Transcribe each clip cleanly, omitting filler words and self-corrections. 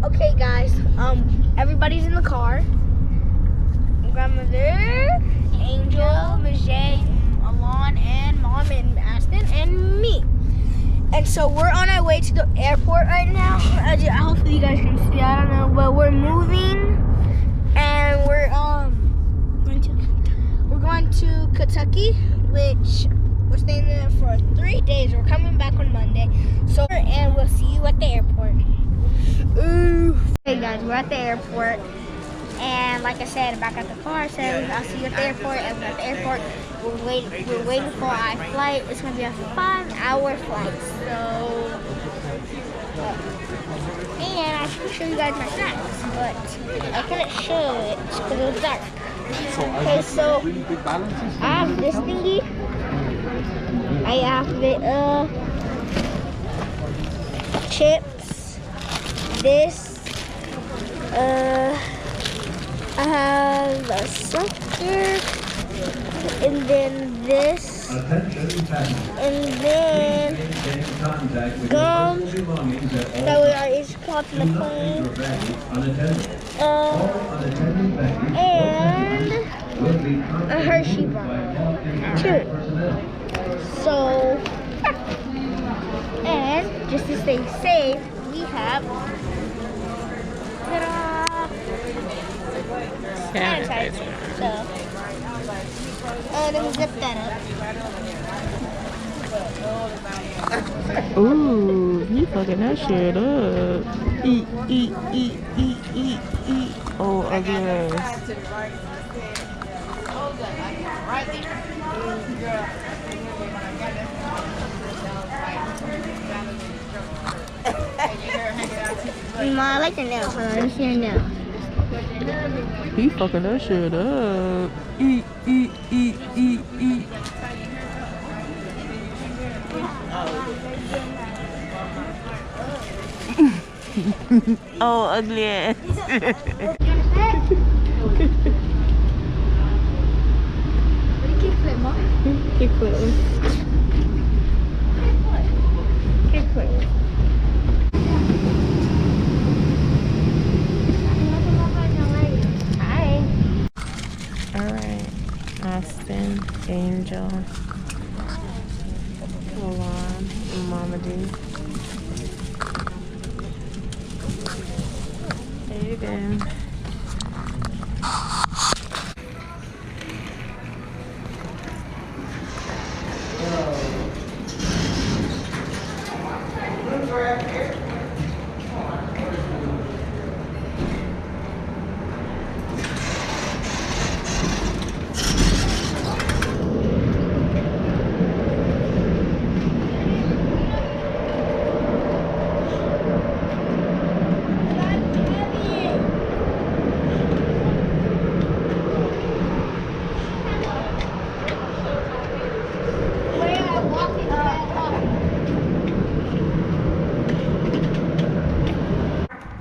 Okay, guys. Everybody's in the car. Grandmother, Angel, Vijay, Alon, and Mom, and Aston, and me. And so we're on our way to the airport right now. Hopefully you guys can see. I don't know, but we're moving, and we're going to Kentucky, which we're staying there for 3 days. We're coming back on Monday. So, and we'll see you at the airport. Ooh. Hey guys, we're at the airport, and like I said, back at the car, so I'll see you at the airport. And we're at the airport. We're waiting for our flight. It's gonna be a 5-hour flight. So, and I should show you guys my snacks, but I couldn't show it because it was dark. Okay, so I have this thingy. I have the chips. This. I have a sucker, and then this, and then gum that we are each caught in the plane, and a Hershey bar, too. So, and just to stay safe, we have sanitizer. So, and then we zip that up. Ooh, you fucking that shit up. Eat. Oh, ugly ass. I like the nails. Let me see your nails. He fucking that shit up. Eat. Oh, ugly ass. Kickflip, Mom. Kickflip. Hi. Alright. Austin, Angel, Alon, Mama D. Aiden.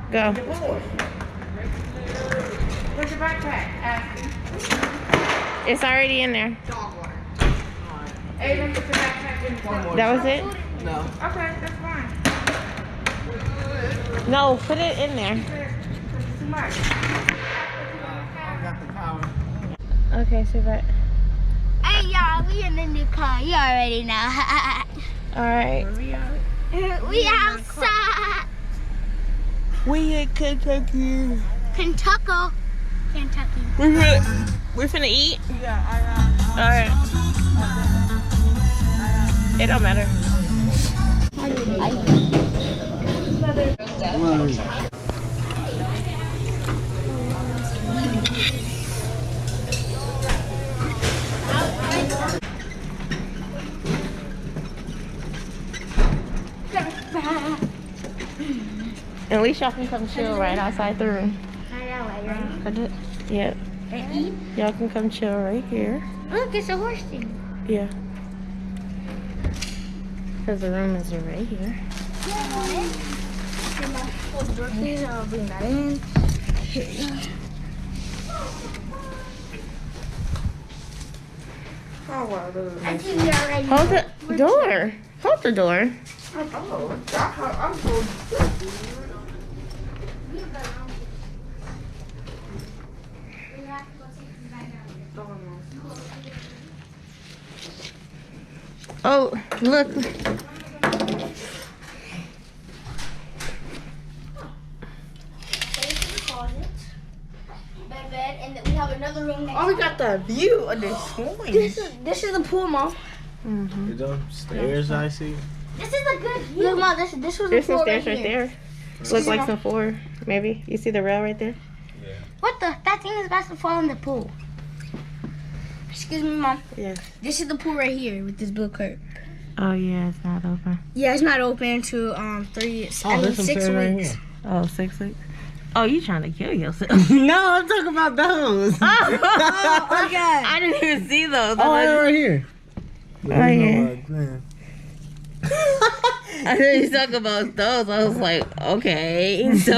Go. Where's your backpack? It's already in there. Aiden, put your backpack in. That was it? No. Okay, that's fine. No, put it in there. Too much. Okay, so that. Hey y'all, we in the new car. You already know. Alright. We outside. We in Kentucky. Kentucky. We're finna eat? Yeah, Alright. It don't matter. At least y'all can come chill right outside the room. Yep. Y'all can come chill right here. Look, it's a horse thing. Yeah. Because the room is right here. I'll bring that in. I think we already. Hold the door. Hold the door. Oh, I'm so Oh, look. Bed, and then we have another room next. Oh, we got the view of this point. This is the pool, Mom. Mm-hmm. The stairs I see. This is a good view. Look, Mom, this was the There's some pool stairs right here. there. Looks like some floor, maybe. You see the rail right there? Yeah. What the? That thing is about to fall in the pool. Excuse me, Mom. Yeah. This is the pool right here with this blue curtain. Oh, yeah, it's not open. Yeah, it's not open to 6 weeks. Oh, 6 weeks? Oh, you trying to kill yourself. No, I'm talking about those. Okay. I didn't even see those. Oh, right here. yeah. I know you talk about those. I was like, okay, so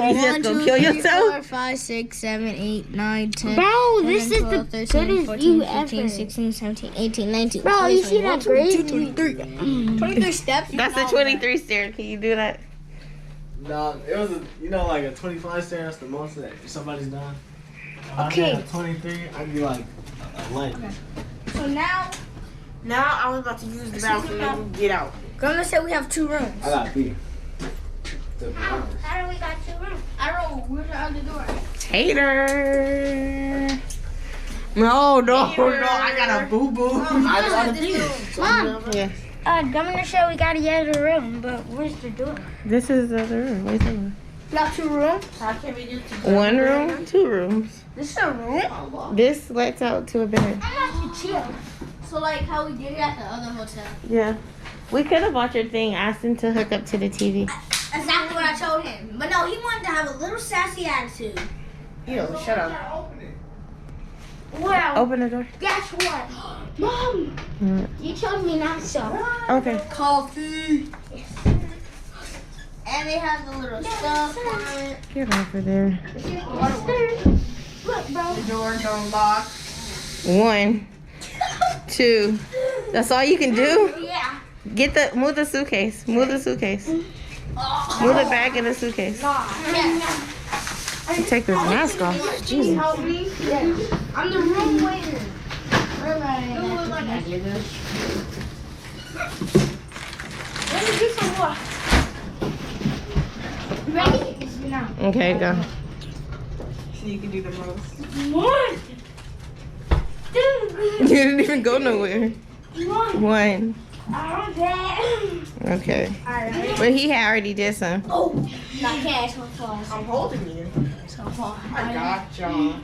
you just gonna kill yourself? 4, 5, 6, 7, 8, 9, 10. Bro, this is 12, the 13, goodest 14, view 15, ever. 16, 17, 18, 19. Bro, 20, you see 21, that great 22, 23. 23 steps. That's the 23 stair. Can you do that? No, it was like a 25 stair. That's the most that somebody's done. If Okay. I did a 23, I'd be like a legend. So now, Now I was about to use the bathroom and get out. Grandma said we have 2 rooms. I got beef. To be honest. How do we got 2 rooms? I don't know. Where's the other door? Tater. No, I got a boo boo. I got a beef. Mom, Yeah. Governor said we got the other room, but where's the door? This is the other room. Wait a minute. We got 2 rooms. 1 room, 2 rooms. This is a room. This lets out to a bed. I'm not chill. So like how we did it at the other hotel. Yeah. We could have bought your thing, asked him to hook up to the TV. Exactly what I told him. But no, he wanted to have a little sassy attitude. Yo, shut up. Well, Open the door. guess what? Mom, you told me not so. Okay. Coffee. And they have the little stuff on it. Get over there. Look, bro. Door don't lock. 1, 2. That's all you can do? Yeah. Move the suitcase. Move the suitcase. Move the bag in the suitcase. Yeah. Take this mask off. Jesus. Help me. Yeah. I'm the room waiter. Let me get some water. Ready? No. Okay, go. So you can do the most. 1, 2, You didn't even go nowhere. 1. 1. Okay. Okay. Alright. But he had already did some. Oh, not cash on falls. I'm holding you. So far. I got y'all.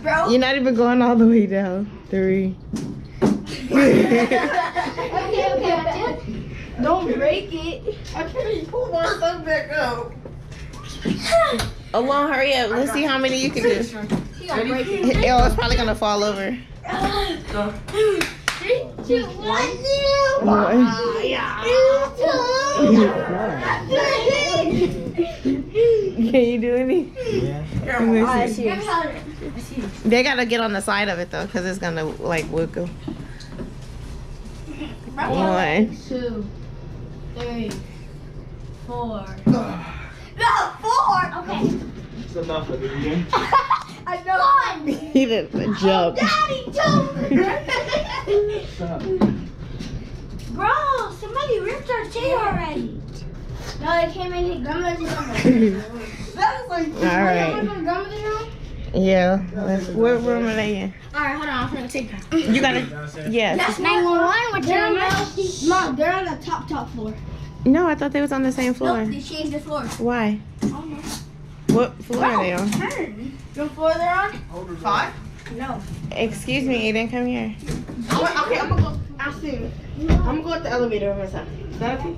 Bro. You're not even going all the way down. 3. Okay. Don't break it. I can't even pull my stuff back up. Alon, hurry up. Let's see how many you can do. She gonna break it. Oh, it's probably gonna fall over. 3, 2, 1, 0. Can you do any? Yeah. Let me see. They gotta get on the side of it though, cause it's gonna like wiggle. 1. 2, 3, 4. No, 4. Okay. It's enough for the year. I know. 1. He did a jump. Daddy, 2. Bro, somebody ripped our chair already. No, it came in his grandmother's room. That was like, All right. grandmother's room? Yeah. What room are they in? Alright, hold on, I'm gonna take her. You gotta. Yeah. That's 911 with your Mom, they're on the top floor. No, I thought they was on the same floor. Nope, they changed the floor. Why? Oh no. What floor are they on? Turn. The floor they're on? 5? No. Excuse me, Aiden, come here. Okay, I'm gonna go. I'll see. I'm gonna go up the elevator over myself. Is that okay?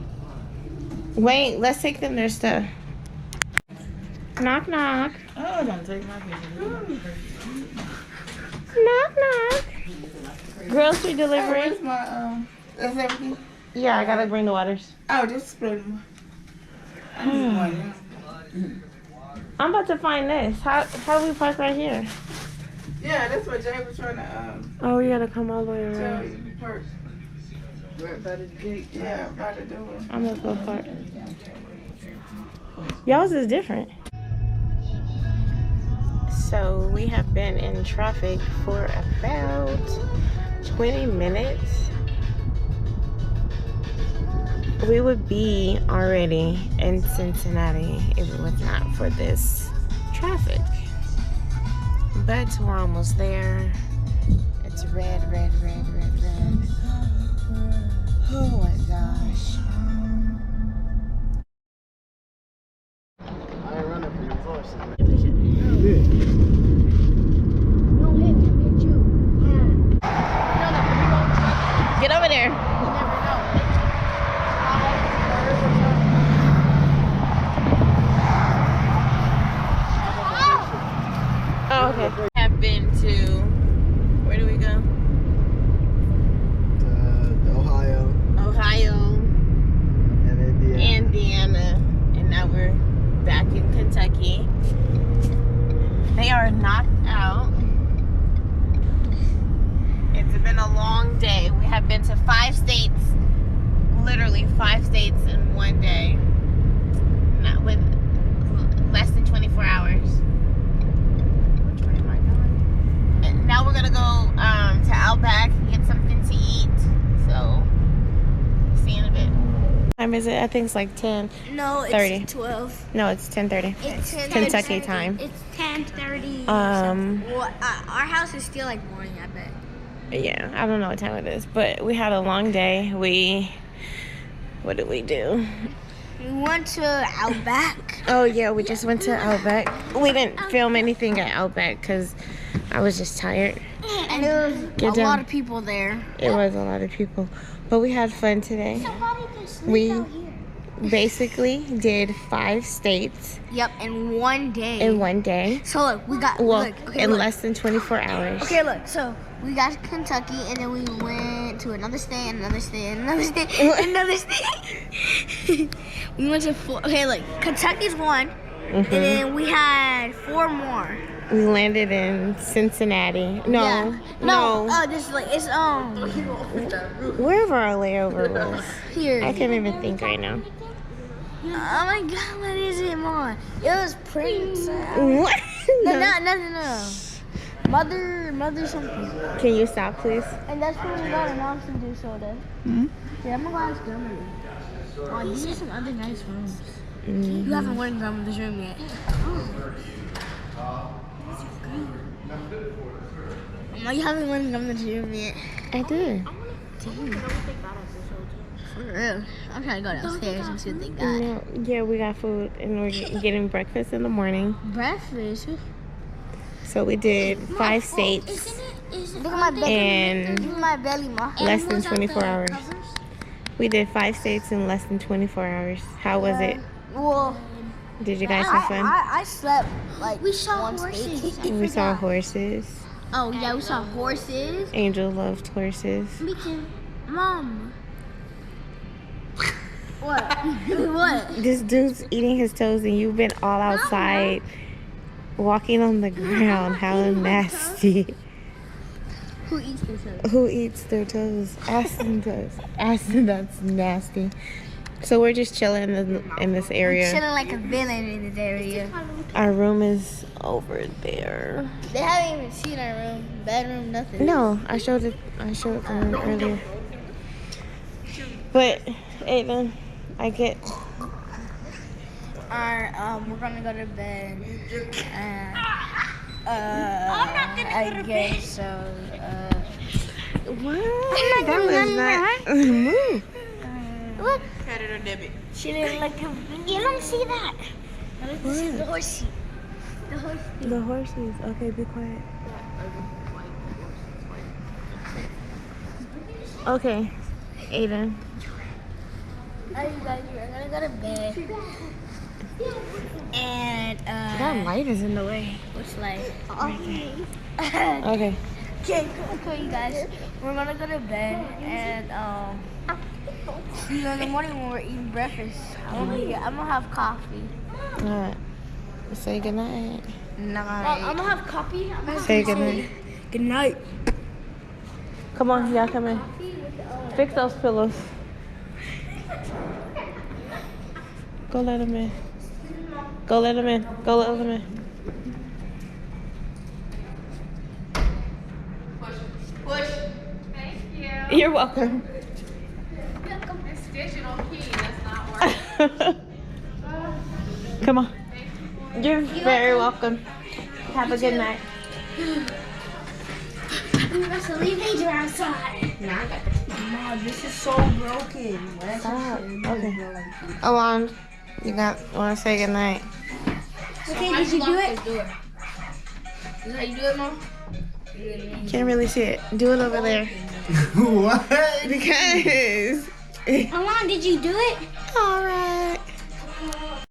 Wait, let's take them their stuff. Knock, knock. Oh, don't take my picture. Knock, knock. Grocery delivery. Where's my, that's everything? Yeah, I gotta bring the waters. Oh, just split them. I'm about to find this. How do we park right here? Yeah, that's what Jay was trying to, Oh, we gotta come all the way tell around. you to park. Right by the gate. Yeah, by the door. I'm gonna go park. Y'all's is different. So we have been in traffic for about 20 minutes, we would be already in Cincinnati if it was not for this traffic. But we're almost there. It's red, red, red, red, red. Oh my gosh. I ain't running for your horse. Get over there. Oh, okay. Have been to, where do we go? Ohio Ohio, and Indiana, and now we're back in Kentucky. They are knocked out. It's been a long day. We have been to 5 states, literally 5 states in one day, not with less than 24 hours. Which way am I going? And now we're gonna go to Outback, get something to eat. So, see you in a bit. What time is it? I think it's like 10. No, it's 30. 12. No, it's 10:30. It's 10:30. Kentucky time. It's 10:30. Well, our house is still like morning, I bet. Yeah, I don't know what time it is, but we had a long day. What did we do? We went to Outback. Oh yeah, we just went to Outback. We didn't film anything at Outback because I was just tired. And there was Get a lot down. of people there. It was a lot of people, but we had fun today. We basically did 5 states Yep, in one day. in one day. So look, we got Well, look, okay, in look. less than 24 hours. Okay, look. So we got to Kentucky, and then we went to another state, another state, another state, another state. We went to 4. Okay, look. Kentucky's one, and then we had 4 more. We landed in Cincinnati. No, Yeah. no. Oh, this is like it's Wherever our layover was. here. I can't even think right now. Oh my God, what is it, Mom? It was Prince. What? No, No. no. Mother something. Can you stop, please? And that's when we got a Mountain Dew soda. Yeah, I'm gonna go ask Grandma. Oh, these are some other nice rooms. You haven't went in Grandma's room yet. No, you haven't went in Grandma's room yet. I did. For real. I'm trying to go downstairs and see what they got. No, yeah, we got food and we're getting breakfast in the morning. Breakfast? So we did 5 states, Look at my belly. And- Look at my belly, Ma. less than 24 hours. We did 5 states in less than 24 hours. How was it? Well, Did you guys have fun? I slept like We saw one horses. state. We saw horses. Oh yeah, we saw horses. Angel loved horses. Me too. Mom. What? What? This dude's eating his toes and you've been all outside walking on the ground. How nasty. Who eats this? Who eats their toes? Aston does. Aston, that's nasty. So we're just chilling in this area. Chilling like a villain in this area. Our room is over there. They haven't even seen our room, bedroom, nothing. No, I showed the room earlier. But Aiden, we're gonna go to bed. I guess so. What? That was not. Move. Look, Credit or debit? she didn't like him. You don't see that. The horsey. The horse. The horses. Okay, be quiet. Okay, Aiden. Alright, you guys, we're gonna go to bed. And That light is in the way. what's like? Okay. Okay, you guys, we're gonna go to bed and see you in the morning when we're eating breakfast. I'm gonna have coffee. All right. Say goodnight. I'm gonna have coffee. Say goodnight. Good night. Come on, y'all come in. Fix those pillows. Go let him in. Go let him in. Go let him in. Push. You're welcome. This digital key does not work. Come on. You're very welcome. Have a good night. We must leave Adrian outside. Mom, this is so broken. Stop. Okay. Alon, want to say good night? Okay, did you do it? Is that how you do it, Mom? Can't really see it. Do it over there. What? Because. Alon, did you do it? All right.